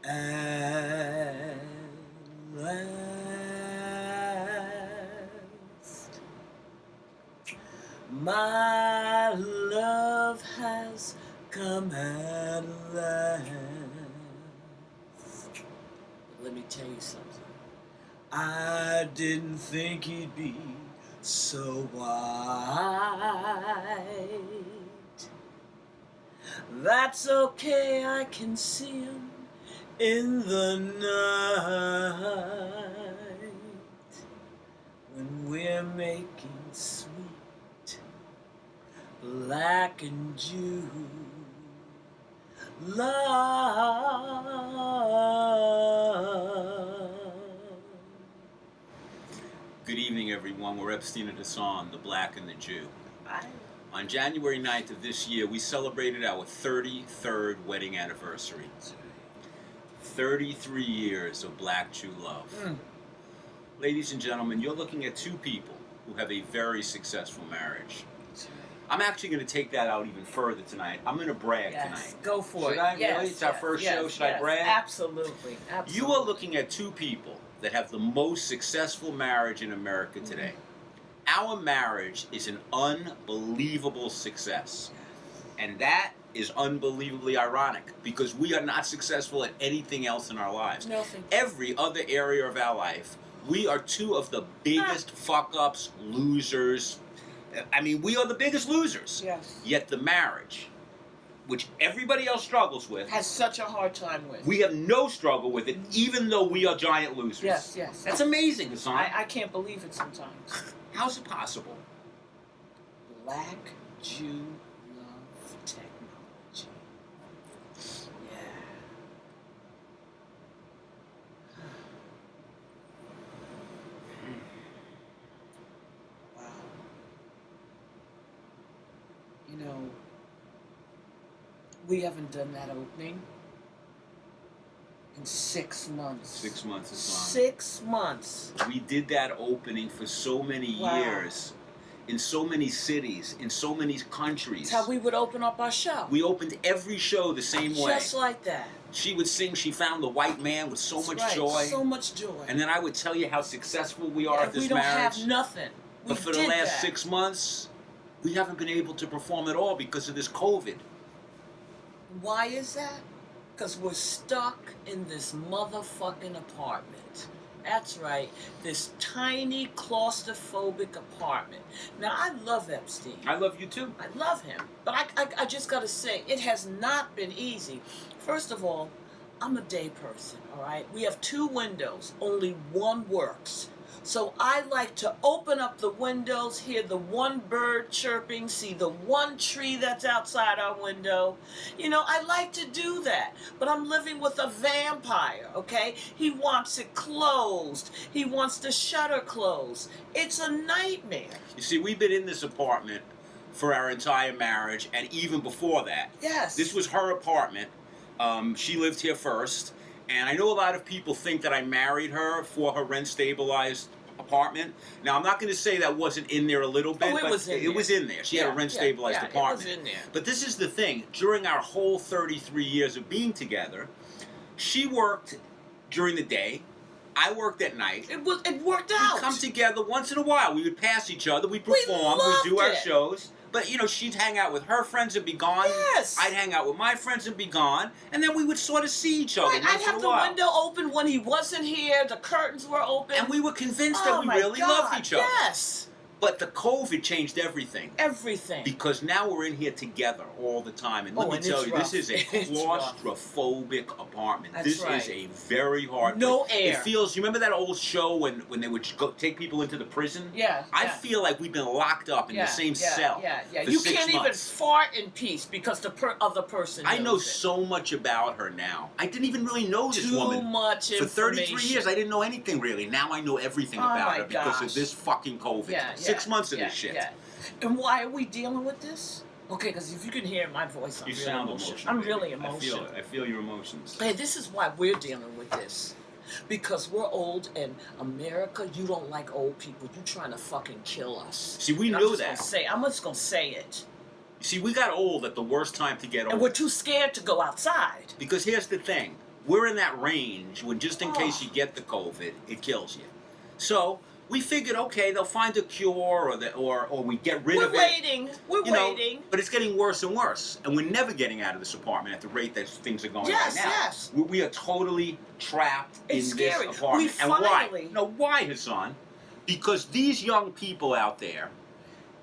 at last. My love has come at last. Let me tell you something. I didn't think he'd be so white. That's okay, I can see him in the night when we're making sweet black and Jew love. Good evening, everyone. We're Epstein and Hassan, the Black and the Jew. On January 9th of this year, we celebrated our 33rd wedding anniversary. 33 years of Black Jew love. Ladies and gentlemen, you're looking at two people who have a very successful marriage. I'm actually going to take that out even further tonight. I'm going to brag tonight. Go for it. Should I really? It's our first show. Should I brag? Absolutely. You are looking at two people that have the most successful marriage in America today. Our marriage is an unbelievable success. And that is unbelievably ironic because we are not successful at anything else in our lives. Nothing. Every other area of our life, we are two of the biggest fuck-ups, losers. I mean, we are the biggest losers. Yes. Yet the marriage, which everybody else struggles with, has such a hard time with. we have no struggle with it, even though we are giant losers. Yes. That's amazing, Hassan. I can't believe it sometimes. How's it possible? Black Jew love technology. Yeah. Wow. You know, we haven't done that opening in 6 months. 6 months, Hassan. 6 months. We did that opening for so many years, in so many cities, in so many countries. That's how we would open up our show. We opened every show the same way. Just like that. She would sing She Found the White Man with so much joy. So much joy. And then I would tell you how successful we are at this we don't marriage. have nothing. But for the last 6 months, we haven't been able to perform at all because of this COVID. Why is that? Because we're stuck in this motherfucking apartment. That's right. This tiny claustrophobic apartment. Now, I love Epstein. I love you too. I love him. But I just got to say, it has not been easy. First of all, I'm a day person, all right? We have 2 windows. Only one works. So I like to open up the windows, hear the one bird chirping, see the one tree that's outside our window. You know, I like to do that. But I'm living with a vampire, okay? He wants it closed. He wants the shutter closed. It's a nightmare. You see, we've been in this apartment for our entire marriage, and even before that. Yes. This was her apartment. She lived here first. And I know a lot of people think that I married her for her rent-stabilized apartment. Now, I'm not going to say that wasn't in there a little bit, but it was in there. She had a rent-stabilized apartment. It was in there. But this is the thing. During our whole 33 years of being together, she worked during the day. I worked at night. It worked out. We'd come together once in a while. We would pass each other. We'd perform. We'd do our shows. But, you know, she'd hang out with her friends and be gone. Yes. I'd hang out with my friends and be gone. And then we would sort of see each other once in a while. I'd have the window open when he wasn't here. The curtains were open. And we were convinced that we really loved each other. Yes. But the COVID changed everything. Everything. Because now we're in here together all the time. And let me tell you, this is a claustrophobic apartment. This is a very hard place. No air. It feels, you remember that old show when they would go take people into the prison? Yeah. I feel like we've been locked up in the same cell. Yeah. For You 6 can't even months. fart in peace because the other person knows I know it. so much about her now. I didn't even really know this woman. Too much information. For 33 years, I didn't know anything really. Now I know everything about her because of this fucking COVID. 6 months of this shit. Yeah. And why are we dealing with this? Okay, because if you can hear my voice, You sound emotional. I'm really emotional. I feel your emotions. Hey, this is why we're dealing with this. Because we're old, and America, you don't like old people. You're trying to fucking kill us. See, we knew that. I'm just going to say it. See, we got old at the worst time to get old. And we're too scared to go outside. Because here's the thing. we're in that range when just in case you get the COVID, it kills you. So we figured, okay, they'll find a cure, or we get rid of it. We're waiting. But it's getting worse and worse, and we're never getting out of this apartment at the rate that things are going right now. Yes. We are totally trapped It's in scary. this apartment. We and finally... why? No, why, Hassan? Because these young people out there,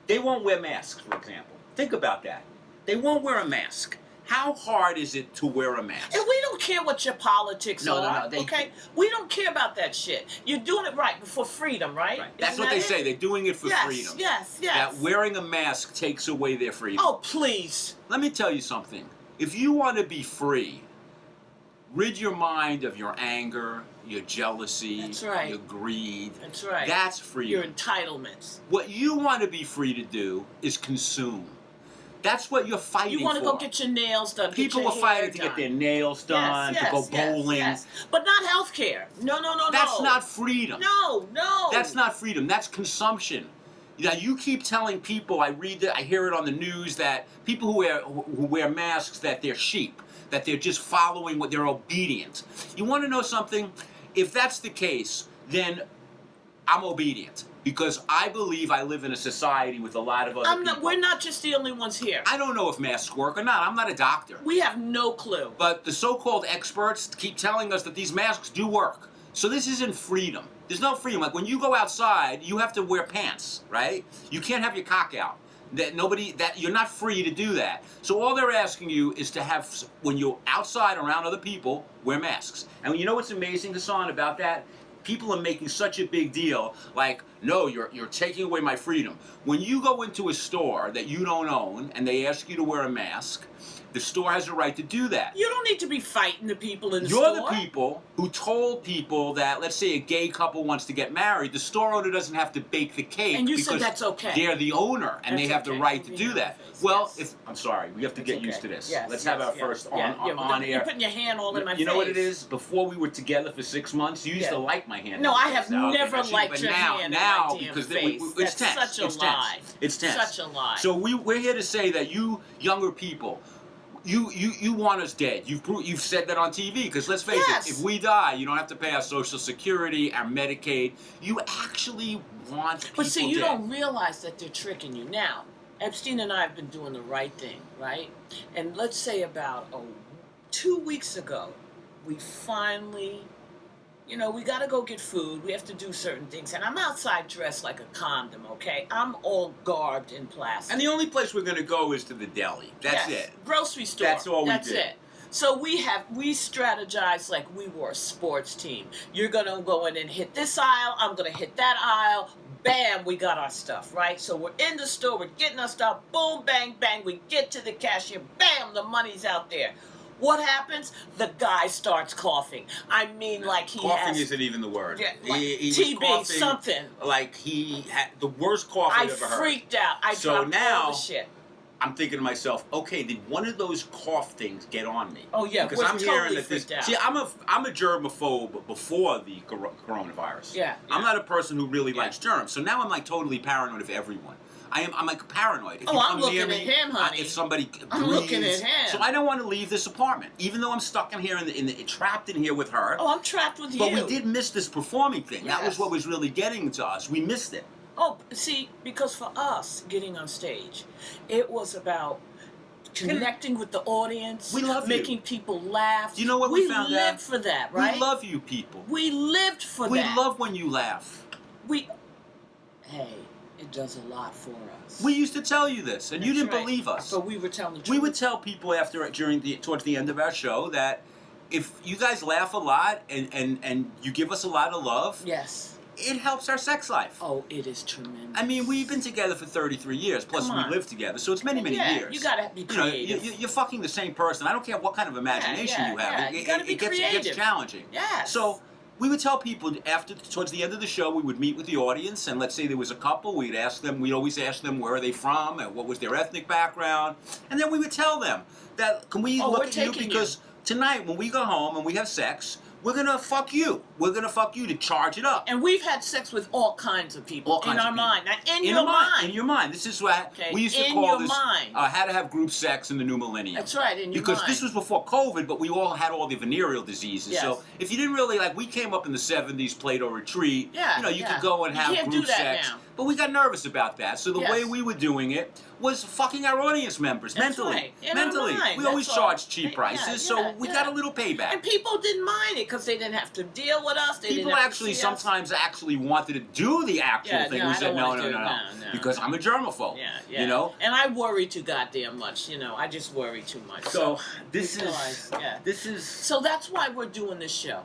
they won't wear masks, for example. Think about that. They won't wear a mask. How hard is it to wear a mask? And we don't care what your politics are. No. Okay? We don't care about that shit. You're doing it right for freedom, right? That's what they say. They're doing it for freedom. Yes. That wearing a mask takes away their freedom. Oh, please. Let me tell you something. If you want to be free, rid your mind of your anger, your jealousy, That's right. your greed. That's right. That's freedom. Your entitlements. What you want to be free to do is consume. That's what you're fighting for. You want to go get your nails done. People were fighting to get their nails done, to go bowling. Yes. But not health care. No. That's not freedom. No. That's not freedom. That's consumption. Now you keep telling people, I hear it on the news, that people who wear masks, that they're sheep, that they're just following what they're obedient. You want to know something? If that's the case, then I'm obedient. Because I believe I live in a society with a lot of other people. We're not just the only ones here. I don't know if masks work or not. I'm not a doctor. We have no clue. But the so-called experts keep telling us that these masks do work. So this isn't freedom. There's no freedom. Like when you go outside, you have to wear pants, right? You can't have your cock out. You're not free to do that. So all they're asking you is to have, when you're outside around other people, wear masks. And you know what's amazing, Hassan, about that? People are making such a big deal, like, no, you're taking away my freedom. When you go into a store that you don't own and they ask you to wear a mask, the store has a right to do that. You don't need to be fighting the people in the store. You're the people who told people that, let's say a gay couple wants to get married, the store owner doesn't have to bake the cake. And you said that's okay. They're the owner and they have the right to do that. Well, I'm sorry, we have to get used to this. Let's have our first on air. You're putting your hand all in my face. You know what it is? Before we were together for 6 months, you used to like my hand. No, I have never liked your hand in my damn because face. It's tense. Such a lie. It's tense. Such a lie. So we're here to say that you younger people, you want us dead. You've said that on TV, because let's face it, if we die, you don't have to pay our Social Security, our Medicaid. You actually want people But see, you dead. don't realize that they're tricking you. Now, Epstein and I have been doing the right thing, right? And let's say about 2 weeks ago, we finally, we got to go get food. We have to do certain things. And I'm outside dressed like a condom, okay? I'm all garbed in plastic. And the only place we're going to go is to the deli. That's it. Grocery store. That's all we did. That's it. So we strategized like we were a sports team. You're going to go in and hit this aisle. I'm going to hit that aisle. Bam, we got our stuff, right? So we're in the store. We're getting our stuff. Boom, bang, bang. We get to the cashier. Bam, the money's out there. What happens? The guy starts coughing. I mean, like he coughing has... isn't even the word. Yeah, like he TB, was coughing, something. Like he had the worst cough I've ever heard. I freaked out. I dropped all the shit. I'm thinking to myself, okay, did one of those cough things get on me? Oh yeah, because I'm hearing that freaked out. See, I'm a germaphobe before the coronavirus. Yeah. I'm not a person who really likes germs, so now I'm like totally paranoid of everyone. I'm like paranoid. If I'm looking at him, honey. If somebody I'm looking at him. So I don't want to leave this apartment, even though I'm stuck in here, trapped in here with her. Oh, I'm trapped with you. But we did miss this performing thing. Yes. That was what was really getting to us. We missed it. Oh, see, because for us, getting on stage, it was about connecting with the audience. We love making people laugh. You know what we found out? We lived for that, right? We love you people. We lived for that. We love when you laugh. Hey, it does a lot for us. We used to tell you this, and you didn't believe us. But we were telling the truth. We would tell people towards the end of our show that if you guys laugh a lot and you give us a lot of love, yes, it helps our sex life. Oh, it is tremendous. I mean, we've been together for 33 years, plus we live together, so it's many years. You gotta be creative. You're fucking the same person. I don't care what kind of imagination you have. You gotta be creative. It gets challenging. Yes. So we would tell people towards the end of the show, we would meet with the audience, and let's say there was a couple, we'd always ask them where are they from and what was their ethnic background, and then we would tell them that, can we look at you, because tonight when we go home and we have sex, we're gonna fuck you. We're gonna fuck you to charge it up. And we've had sex with all kinds of people All kinds in our of people. mind. Now, in your mind. In your mind. This is what we used to in call your this mind. How to have group sex in the new millennium. That's right, in your because mind. this was before COVID, but we all had all the venereal diseases. Yes. So if you didn't really, like, we came up in the 70s, Plato Retreat. Yeah, you know, you yeah. could go and You have can't group do that sex. now. But we got nervous about that. So the Yes. way we were doing it was fucking our audience members That's mentally. right. In our Mentally. mind, We always that's all. charged cheap prices, so we got a little payback. And people didn't mind it because they didn't have to deal with us. They People didn't have actually to see us. sometimes actually wanted to do the actual thing. no, We I said don't no, wanna no, do no, it. no, No, because I'm a germaphobe. Yeah. You know. And I worry too goddamn much. You know, I just worry too much. So this is So that's why we're doing this show.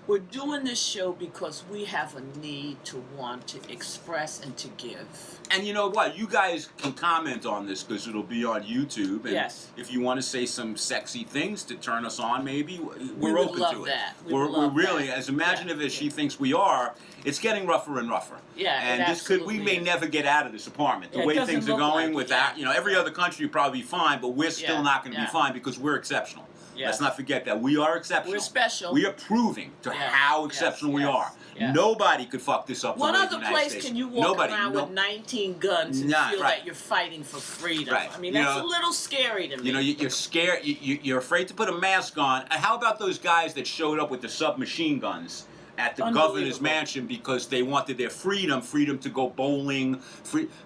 We're doing this show because we have a need to want to express and to give. And you know what? You guys can comment on this because it'll be on YouTube. And Yes. if you want to say some sexy things to turn us on, maybe we're would open love to it. that. We're really, as imaginative as she thinks we are, it's getting rougher and rougher. Yeah, and it we may absolutely is. never get out of this apartment. The Yeah, it way doesn't things are look going like with it, that, yeah. you know, every other country would probably be fine, but we're still not going to be fine because we're exceptional. Yes. Let's not forget that we are exceptional. We're special. We are proving to how exceptional we are. Yes. Nobody could fuck this up. What the way other the United place States. can you walk Nobody, around with 19 guns and feel right. that you're fighting for freedom? Right. I mean, You that's know, a little scary to me. You know, you're scared. You're afraid to put a mask on. And how about those guys that showed up with the submachine guns at the governor's mansion because they wanted their freedom to go bowling,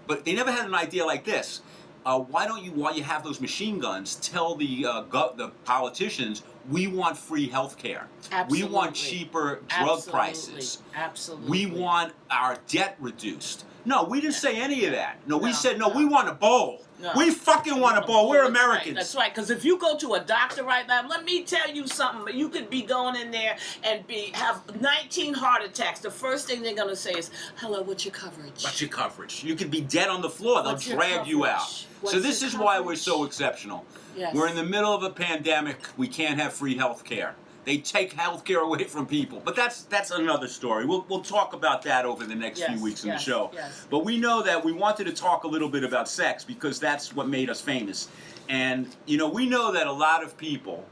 but they never had an idea like this. Why don't you, while you have those machine guns, tell the politicians we want free health care. We want cheaper drug prices. Absolutely. We want our debt reduced. No, we didn't say any of that. No, we said, no, no. we want a bowl. No. We fucking want a bowl. We're Americans. That's right. Because if you go to a doctor right now, let me tell you something. You could be going in there and have 19 heart attacks. The first thing they're going to say is, hello, what's your coverage? What's your coverage? You could be dead on the floor. They'll drag you out. So this is why we're so exceptional. Yes. We're in the middle of a pandemic. We can't have free health care. They take health care away from people. But that's another story. We'll talk about that over the next few weeks in the show. Yes. But we know that we wanted to talk a little bit about sex because that's what made us famous. And, you know, we know that a lot of people,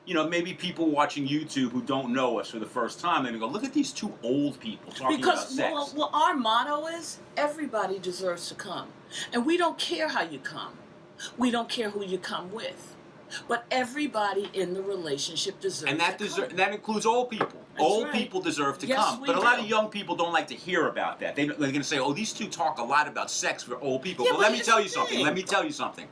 you know, maybe people watching YouTube who don't know us for the first time, they're going to go, look at these two old people talking about sex. Well, our motto is everybody deserves to come. And we don't care how you come. We don't care who you come with. But everybody in the relationship deserves and that to come. that includes old people. Old right. people deserve to Yes, come. we But a lot do. of young people don't like to hear about that. They're going to say, oh, these two talk a lot about sex for old people. Yeah, but but let me here's tell the you something. thing. Let me tell you something.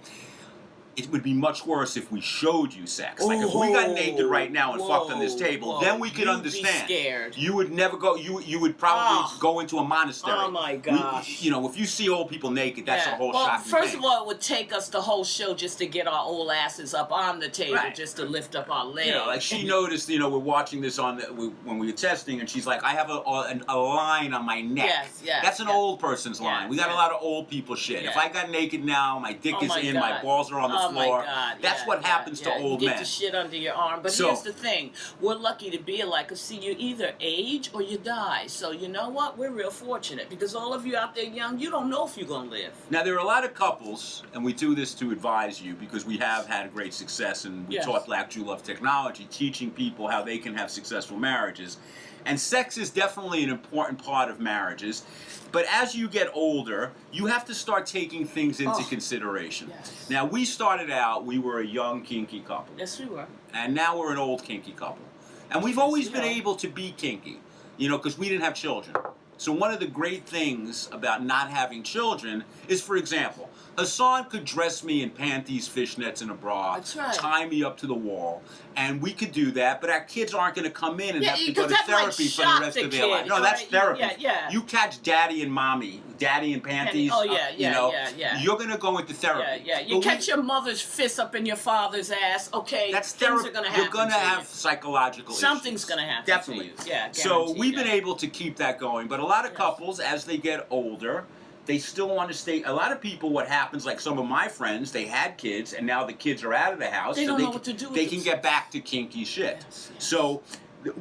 It would be much worse if we showed you sex. Like if we got naked right now and fucked on this table, then we could understand. You'd be scared. You would never go. You would probably go into a monastery. Oh my gosh. You know, if you see old people naked, that's a whole well, shocking first thing. of all, it would take us the whole show just to get our old asses up on the table, Right. just to lift up our legs. You know, like she noticed, you know, we're watching this when we were testing, and she's like, I have a line on my neck. Yes, That's an old person's line. We got a lot of old people shit. If Yeah. I got naked now, my dick is in, my God. balls are on the Oh floor. my God. That's what happens to old you men. get the shit under your arm. But here's the thing. We're lucky to be like, see, you either age or you die. So you know what? We're real fortunate because all of you out there young, you don't know if you're going to live. Now, there are a lot of couples, and we do this to advise you because we have had great success, and we taught Black Jew Love Technology, teaching people how they can have successful marriages. And sex is definitely an important part of marriages. But as you get older, you have to start taking things into consideration. Yes. Now, we started out, we were a young, kinky couple. Yes, we were. And now we're an old, kinky couple. And we've always been able to be kinky, you know, because we didn't have children. So one of the great things about not having children is, for example, Hassan could dress me in panties, fishnets, and a bra, That's right. tie me up to the wall, and we could do that, but our kids aren't going to come in and have to go to that might therapy for the shock rest the of their kid, life. No, all that's right? therapy. Yeah. You catch daddy and mommy, daddy in panties, Oh, yeah, you know, yeah. you're going to go into therapy. Yeah. You But catch your mother's fist up in your father's ass, okay, that's things therapy. are going to happen. You're going to have psychological Something's issues. going to happen. Definitely. To you. Yeah, So we've been guaranteed. able to keep that going. But a lot of couples, as they get older, they still want to stay. A lot of people, what happens, like some of my friends, they had kids, and now the kids are out of the house. They so don't know what to do with They can get themselves. back to kinky shit. Yes. So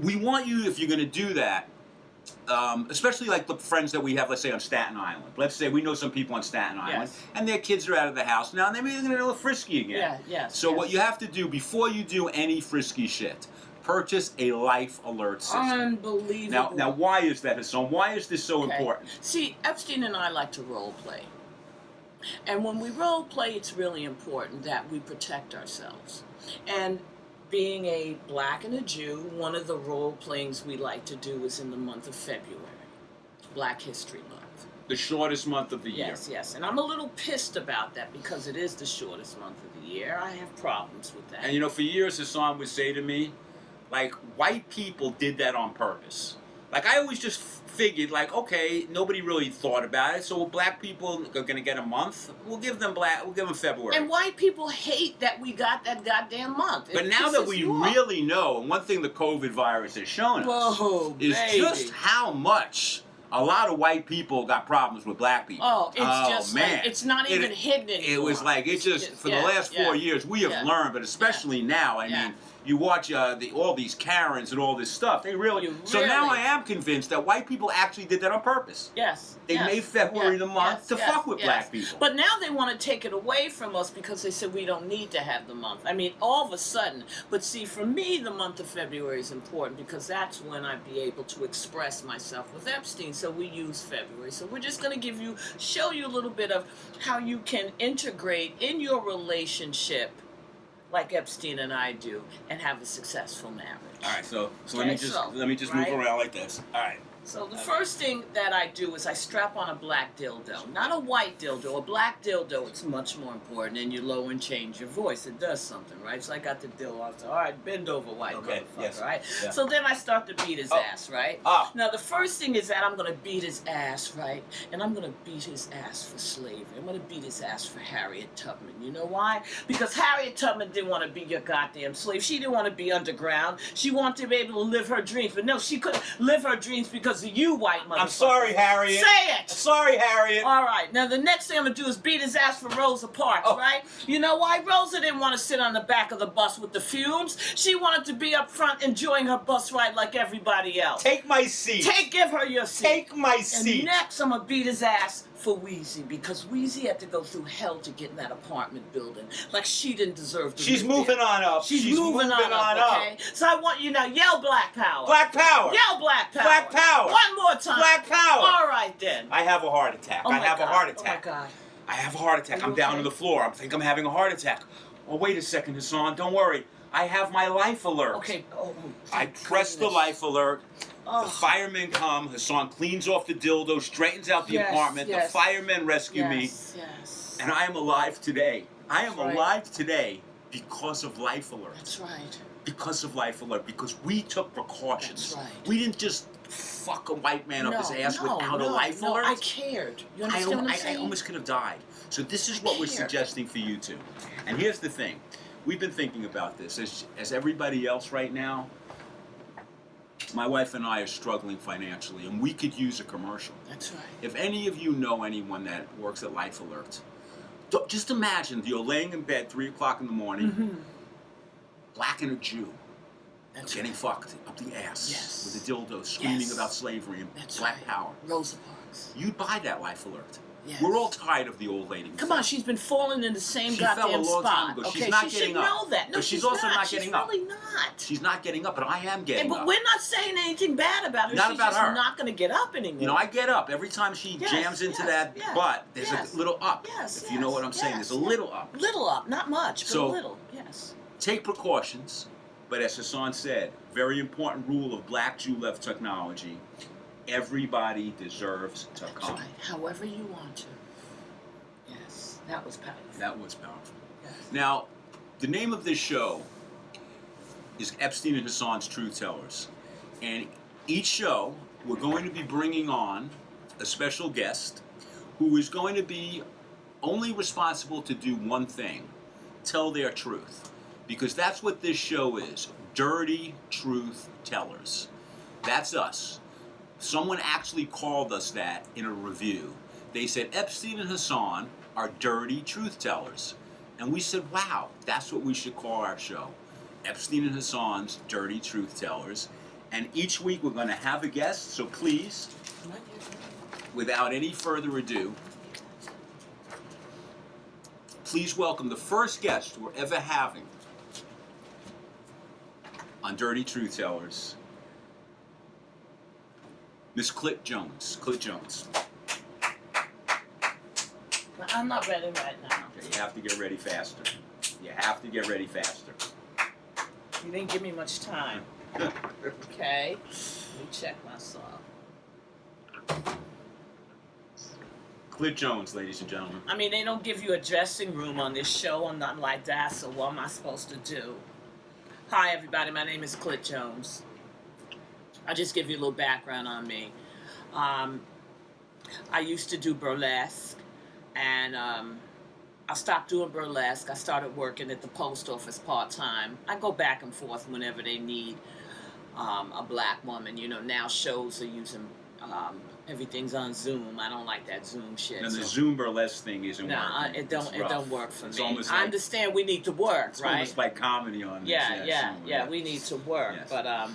we want you, if you're going to do that, especially like the friends that we have, let's say on Staten Island. Let's say we know some people on Staten Island, and their kids are out of the house now, and they're maybe going to go frisky again. Yeah. So what you have to do before you do any frisky shit, purchase a life alert system. Unbelievable. Now, why is that, Hassan? Why is this so important? See, Epstein and I like to role play. And when we role play, it's really important that we protect ourselves. And being a black and a Jew, one of the role playings we like to do is in the month of February, Black History Month. The shortest month of the year. Yes. And I'm a little pissed about that because it is the shortest month of the year. I have problems with that. And you know, for years, Hassan would say to me, like, white people did that on purpose. Like, I always just figured, like, okay, nobody really thought about it, so black people are going to get a month. We'll give them February. And white people hate that we got that goddamn month. But now that we really know, and one thing the COVID virus has shown us is just how much a lot of white people got problems with black people. Oh, it's just man. Like, it's not even hidden anymore. It was like, it just, for the last 4 years, we have learned, but especially now, I mean, you watch all these Karens and all this stuff. They really. So now I am convinced that white people actually did that on purpose. Yes. They made February the month to fuck with black people. But now they want to take it away from us because they said we don't need to have the month. I mean, all of a sudden. But see, for me, the month of February is important because that's when I'd be able to express myself with Epstein. So we use February. So we're just going to show you a little bit of how you can integrate in your relationship, like Epstein and I do, and have a successful marriage. All right, so let me just move around like this. All right. So the first thing that I do is I strap on a black dildo. Not a white dildo, a black dildo. It's much more important, and you lower and change your voice. It does something, right? So I got the dildo. I said, all right, bend over, white motherfucker, right? Yeah. So then I start to beat his ass, right? Now the first thing is that I'm going to beat his ass, right? And I'm going to beat his ass for slavery. I'm going to beat his ass for Harriet Tubman. You know why? Because Harriet Tubman didn't want to be your goddamn slave. She didn't want to be underground. She wanted to be able to live her dreams. But no, she couldn't live her dreams because of you, white motherfucker. I'm sorry, Harriet. Say it. Sorry, Harriet. All right. Now, the next thing I'm going to do is beat his ass for Rosa Parks, right? You know why? Rosa didn't want to sit on the back of the bus with the fumes. She wanted to be up front enjoying her bus ride like everybody else. Take my seat. Give her your seat. Take my seat. And next, I'm going to beat his ass for Weezy because Weezy had to go through hell to get in that apartment building. Like she didn't deserve to She's live moving there. on up. She's moving on up, okay? So I want you now, yell Black Power. Black Power. Yell Black Power. Black Power. One more time. Black Power. All right, then. I have a heart attack. Oh I have a heart Oh, attack. my God. I have a heart attack. I'm down on the floor. I think I'm having a heart attack. Oh, wait a second, Hassan. Don't worry. I have my life alert. Okay. Oh, I press the life alert. Oh. The firemen come. Hassan cleans off the dildo, straightens out the apartment. The firemen rescue me. Yes. And I am alive today. I am alive today because of life alert. That's right. Because of life alert. Because we took precautions. That's right. We didn't just fuck a white man up his ass without a life alert. I cared. You understand what I'm saying? I almost could have died. So this is what we're suggesting for you two. And here's the thing. We've been thinking about this. As everybody else right now, my wife and I are struggling financially, and we could use a commercial. That's right. If any of you know anyone that works at Life Alert, just imagine you're laying in bed 3 o'clock in the morning, black and a Jew, getting fucked up the ass with a dildo, screaming about slavery and black power. Rosa Parks. You'd buy that Life Alert. Yes. We're all tired of the old lady. Come on, she's been falling in the same she goddamn fell a long spot. Time ago. Okay, she's not she getting should up. know that. No, but she's also not getting up. She's really not. She's not getting up, but I am getting up. But we're not saying anything bad about her. Not she's about just her. not going to get up anymore. You know, I get up every time she jams into that butt. There's a little up. If you know what I'm saying, there's a little up. Little up, not much, but so, a little. Yes. Take precautions, but as Hassan said, very important rule of Black Jew left technology: everybody deserves to come. Right. However you want to. Yes, that was powerful. That was powerful. Yes. Now, the name of this show is Epstein and Hassan's Truth Tellers. And each show, we're going to be bringing on a special guest who is going to be only responsible to do one thing: tell their truth. Because that's what this show is. Dirty Truth Tellers. That's us. Someone actually called us that in a review. They said Epstein and Hassan are dirty truth tellers. And we said, wow, that's what we should call our show. Epstein and Hassan's Dirty Truth Tellers. And each week we're going to have a guest, so please, without any further ado, please welcome the first guest we're ever having on Dirty Truth Tellers, Miss Clit Jones. Clit Jones. I'm not ready right now. Okay, you have to get ready faster. You have to get ready faster. You didn't give me much time. Okay, let me check myself. Clit Jones, ladies and gentlemen. I mean, they don't give you a dressing room on this show or nothing like that, so what am I supposed to do? Hi, everybody. My name is Clit Jones. I'll just give you a little background on me. I used to do burlesque, and I stopped doing burlesque. I started working at the post office part-time. I go back and forth whenever they need a black woman. You know, now shows are using, everything's on Zoom. I don't like that Zoom shit. And the Zoom burlesque thing isn't working. It don't work for me. Almost I understand we need to work, it's right? almost like comedy on this. Yeah, we need to work. Yes. But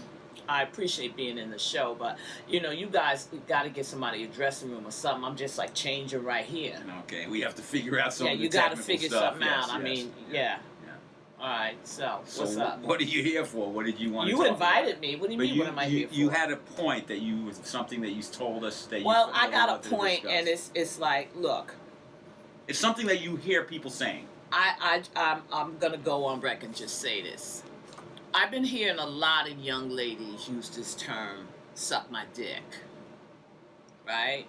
I appreciate being in the show, but you know, you guys got to get somebody a dressing room or something. I'm just like changing right here. Okay, we have to figure out some. Yeah, you got to figure stuff. something out. I mean, yeah. All right, so what's up? What are you here for? What did you want to talk about? You invited me. What do you mean, what am I here for? You had a point that you was something that you told us that you. Well, I got a point, and it's like, look. It's something that you hear people saying. I'm gonna go on record and just say this. I've been hearing a lot of young ladies use this term, suck my dick, right?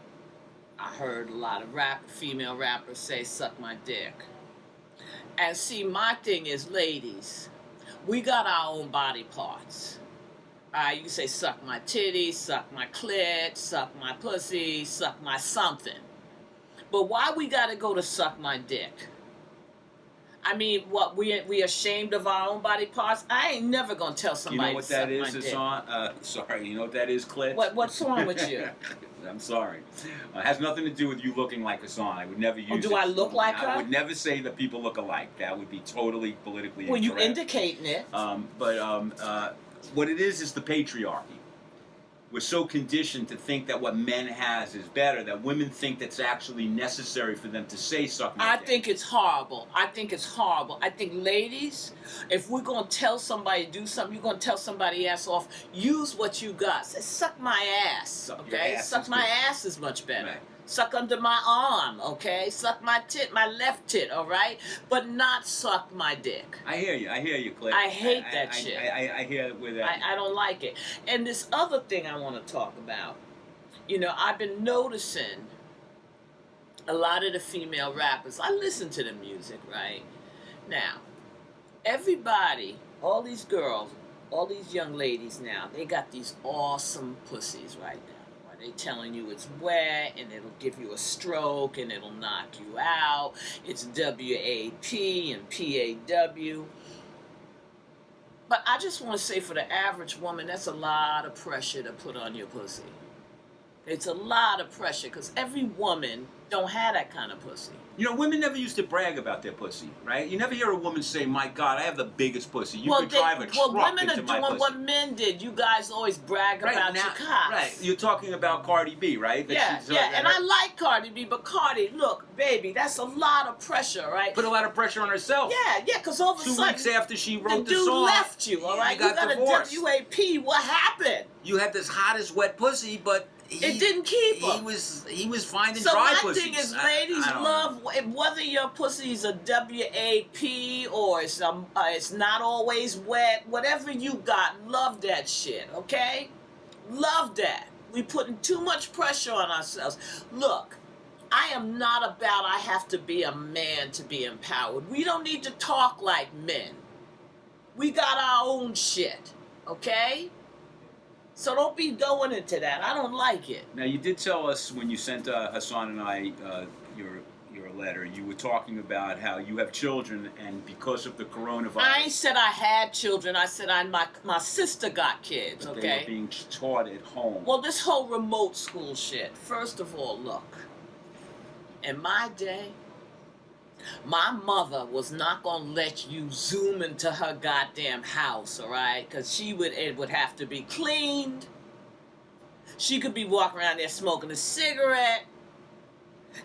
I heard a lot of female rappers say, suck my dick. And see, my thing is, ladies, we got our own body parts. You can say, suck my titties, suck my clit, suck my pussy, suck my something. But why we gotta go to suck my dick? I mean, what, we ashamed of our own body parts? I ain't never gonna tell somebody to suck my dick. You know what that is, Hassan? Sorry, you know what that is, Clint? What's wrong with you? I'm sorry. It has nothing to do with you looking like Hassan. I would never use it. Do I look like her? I would never say that people look alike. That would be totally politically incorrect. Well, you indicating it. But what it is the patriarchy. We're so conditioned to think that what men has is better, that women think that's actually necessary for them to say suck my dick. I think it's horrible. I think ladies, if we're going to tell somebody to do something, you're going to tell somebody ass off, use what you got. Say, suck my ass, okay? Suck my ass is much better. Right. Suck under my arm, okay? Suck my left tit, all right? But not suck my dick. I hear you, Clint. I hate that shit. I hear where that. I don't like it. And this other thing I want to talk about, you know, I've been noticing a lot of the female rappers. I listen to the music, right? Now, everybody, all these girls, all these young ladies now, they got these awesome pussies right now. They telling you it's wet and it'll give you a stroke and it'll knock you out. It's WAP and PAW. But I just want to say, for the average woman, that's a lot of pressure to put on your pussy. It's a lot of pressure because every woman don't have that kind of pussy. You know, women never used to brag about their pussy, right? You never hear a woman say, my God, I have the biggest pussy. You could drive a truck into my pussy. Well, women are doing what men did. You guys always brag about your cocks. Right, you're talking about Cardi B, right? Yeah, and I like Cardi B, but Cardi, look, baby, that's a lot of pressure, right? Put a lot of pressure on herself. Yeah, because all of a sudden, 2 weeks after she wrote the song, the dude left you, all right? You got divorced. A WAP, what happened? You had this hottest wet pussy, but it didn't keep him. He was finding dry pussies. So my thing is, ladies love whether your pussy's a WAP or it's not always wet. Whatever you got, love that shit. Okay, love that. We putting too much pressure on ourselves. Look, I am not about I have to be a man to be empowered. We don't need to talk like men. We got our own shit. Okay. So don't be going into that. I don't like it. Now, you did tell us when you sent Hassan and I your letter, you were talking about how you have children, and because of the coronavirus... I ain't said I had children. I said my sister got kids, okay? They were being taught at home. Well, this whole remote school shit, first of all, look. In my day, my mother was not going to let you zoom into her goddamn house, all right? Because it would have to be cleaned. She could be walking around there smoking a cigarette.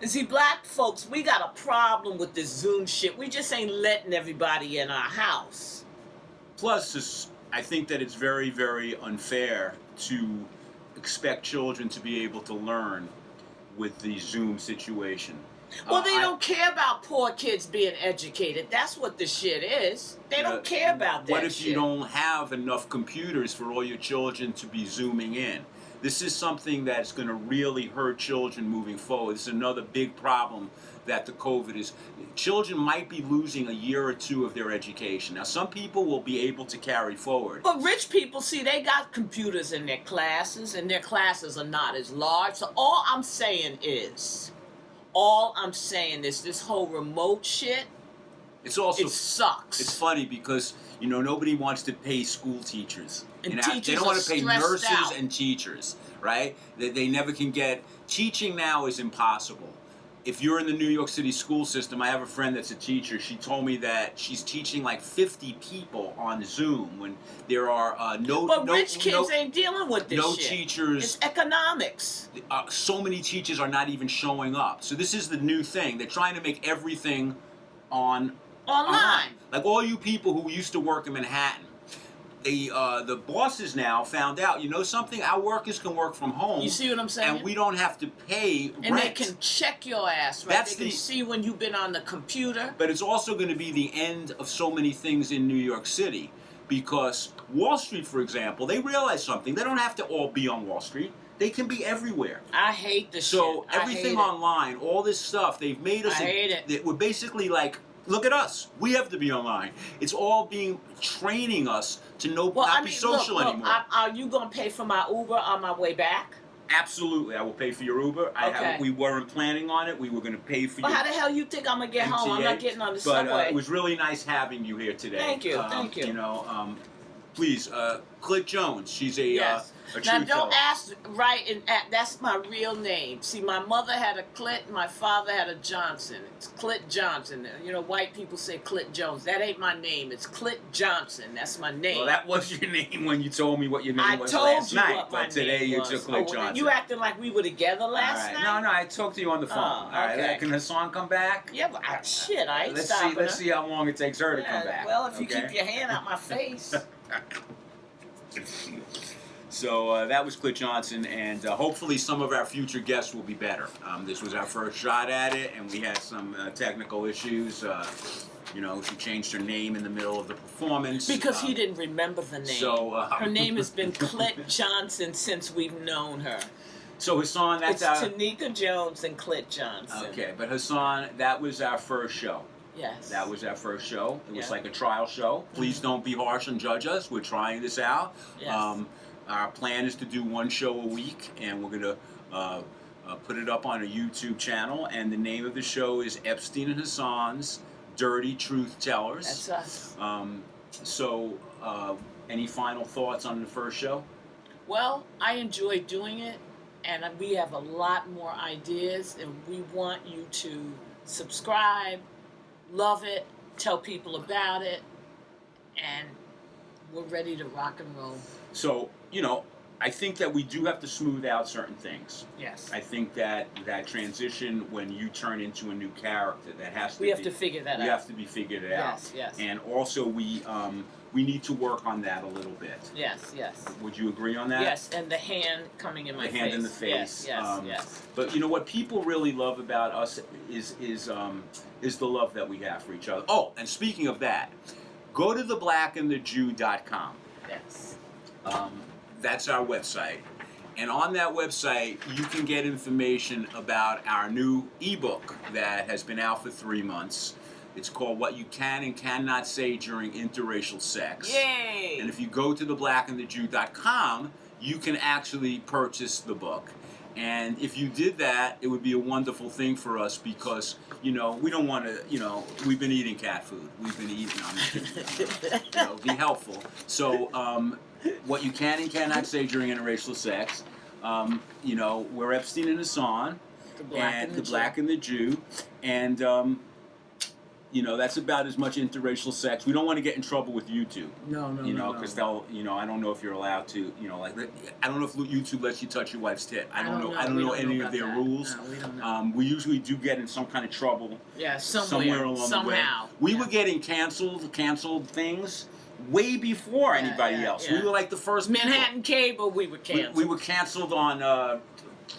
And see, black folks, we got a problem with this Zoom shit. We just ain't letting everybody in our house. Plus, I think that it's very, very unfair to expect children to be able to learn with the Zoom situation. Well, they don't care about poor kids being educated. That's what the shit is. They don't care about that. What if you don't have enough computers for all your children to be Zooming in? This is something that's going to really hurt children moving forward. This is another big problem that the COVID is. Children might be losing a year or two of their education. Now, some people will be able to carry forward. But rich people, see, they got computers in their classes, and their classes are not as large. So all I'm saying is this whole remote shit, It's also, it sucks. It's funny because, nobody wants to pay school teachers. And teachers they don't want to pay nurses out. and teachers, right? They never can get... Teaching now is impossible. If you're in the New York City school system, I have a friend that's a teacher. She told me that she's teaching like 50 people on Zoom when there are But rich kids ain't dealing with this no shit. teachers. It's economics. So many teachers are not even showing up. So this is the new thing. They're trying to make everything online. Like all you people who used to work in Manhattan, the bosses now found out, something, our workers can work from home. You see what I'm saying? And we don't have to pay rent. And they can check your ass, right? That's they can see when you've been on the computer. But it's also going to be the end of so many things in New York City. Because Wall Street, for example, they realize something. They don't have to all be on Wall Street. They can be everywhere. I hate this So shit. everything online, all this stuff, they've made us... I hate it. We're basically like... Look at us. We have to be online. It's all training us to not be social anymore. Are you going to pay for my Uber on my way back? Absolutely. I will pay for your Uber. Okay. We weren't planning on it. We were going to pay for Well, your how the hell you think I'm going to get home? I'm not getting on the But subway. it was really nice having you here today. Thank you. Thank you. Please, Clit Jones. She's a yes. A now, truth don't teller. ask right and that's my real name. See, my mother had a Clit, my father had a Johnson. It's Clit Johnson. White people say Clit Jones. That ain't my name. It's Clit Johnson. That's my name. Well, that was your name when you told me what your name was last night. But today you took Clit Johnson. You acting like we were together last night? No, I talked to you on the phone. All right, can Hassan come back? Yeah, but I ain't stopping Let's see how long it takes her to come back. Well, if you keep your hand out my face. So that was Clit Johnson, and hopefully some of our future guests will be better. This was our first shot at it, and we had some technical issues. She changed her name in the middle of the performance. Because he didn't remember the name. So, her name has been Clit Johnson since we've known her. So Hassan, it's Tanika Jones and Clit Johnson. Okay, but Hassan, that was our first show. Yes. That was our first show. It was like a trial show. Please don't be harsh and judge us. We're trying this out. Yes. Our plan is to do one show a week, and we're going to put it up on a YouTube channel. And the name of the show is Epstein and Hassan's Dirty Truth Tellers. That's us. Any final thoughts on the first show? Well, I enjoyed doing it, and we have a lot more ideas, and we want you to subscribe, love it, tell people about it, and we're ready to rock and roll. So, I think that we do have to smooth out certain things. Yes. I think that transition when you turn into a new character, that has to we have to figure that out. We have to be figured out. Yes. And also we need to work on that a little bit. Yes. Would you agree on that? Yes, and the hand coming in my face. The hand in the face. Yes. But what people really love about us is the love that we have for each other. Oh, and speaking of that, go to theblackandthejew.com. Yes. That's our website. And on that website, you can get information about our new ebook that has been out for 3 months. It's called What You Can and Cannot Say During Interracial Sex. Yay! And if you go to theblackandthejew.com, you can actually purchase the book. And if you did that, it would be a wonderful thing for us because, we don't want to, we've been eating cat food. We've been eating, be helpful. So, what you can and cannot say during interracial sex, we're Epstein and Hassan, the Black and the Jew, and that's about as much interracial sex. We don't want to get in trouble with YouTube. No. Because they'll, I don't know if you're allowed to, I don't know if YouTube lets you touch your wife's tit. I don't know any of their rules. No, we don't know. We usually do get in some kind of trouble. Yeah, somewhere along the way. Somehow. We were getting canceled things. way before anybody yeah, else. yeah. We were like the first Manhattan Cable, we were canceled. We were canceled on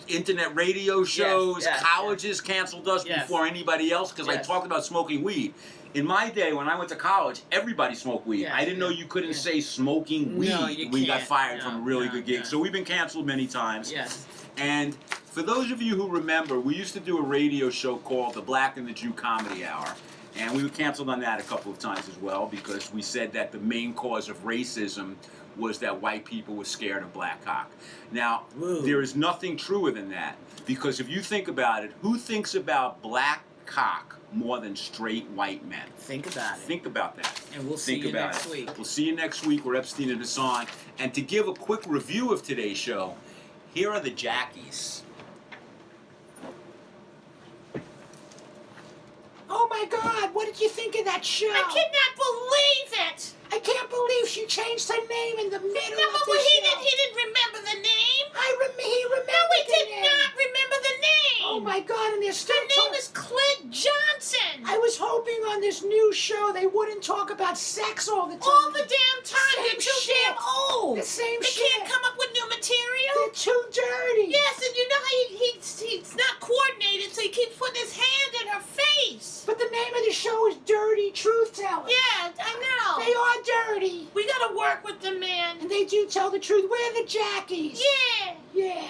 internet radio shows. yes, Colleges canceled us Yes. before anybody else because I Yes. talked about smoking weed. In my day, when I went to college, everybody smoked weed. Yeah, I didn't know yeah, you couldn't yeah. say smoking weed. No, you We got can't. fired No, from a really no, good gig. no. So we've been canceled many times. Yes. And for those of you who remember, we used to do a radio show called the Black and the Jew Comedy Hour. And we were canceled on that a couple of times as well because we said that the main cause of racism was that white people were scared of black cock. Now, Woo. there is nothing truer than that because if you think about it, who thinks about black cock more than straight white men? Think about it. Think about that. And we'll see you next week. We'll see you next week. We're Epstein and Hassan. And to give a quick review of today's show, here are the Jackies. Oh my God, what did you think of that show? I cannot believe it. I can't believe she changed her name in the middle No, of but the he show. didn't remember the name. He remembered No, he the did name. not remember the name. Oh my God, and they're still Her name is Clit Johnson. I was hoping on this new show they wouldn't talk about sex all the time. All the damn time. Same They're too shit. damn old. The same They shit. can't come up with new material. They're too dirty. Yes, and you know how he's not coordinated, so he keeps putting his hand in her face. But the name of the show is Dirty Truth Tellers. Yeah, I know. They are dirty. We gotta work with the man. And they do tell the truth. We're the Jackies. Yeah. Yeah.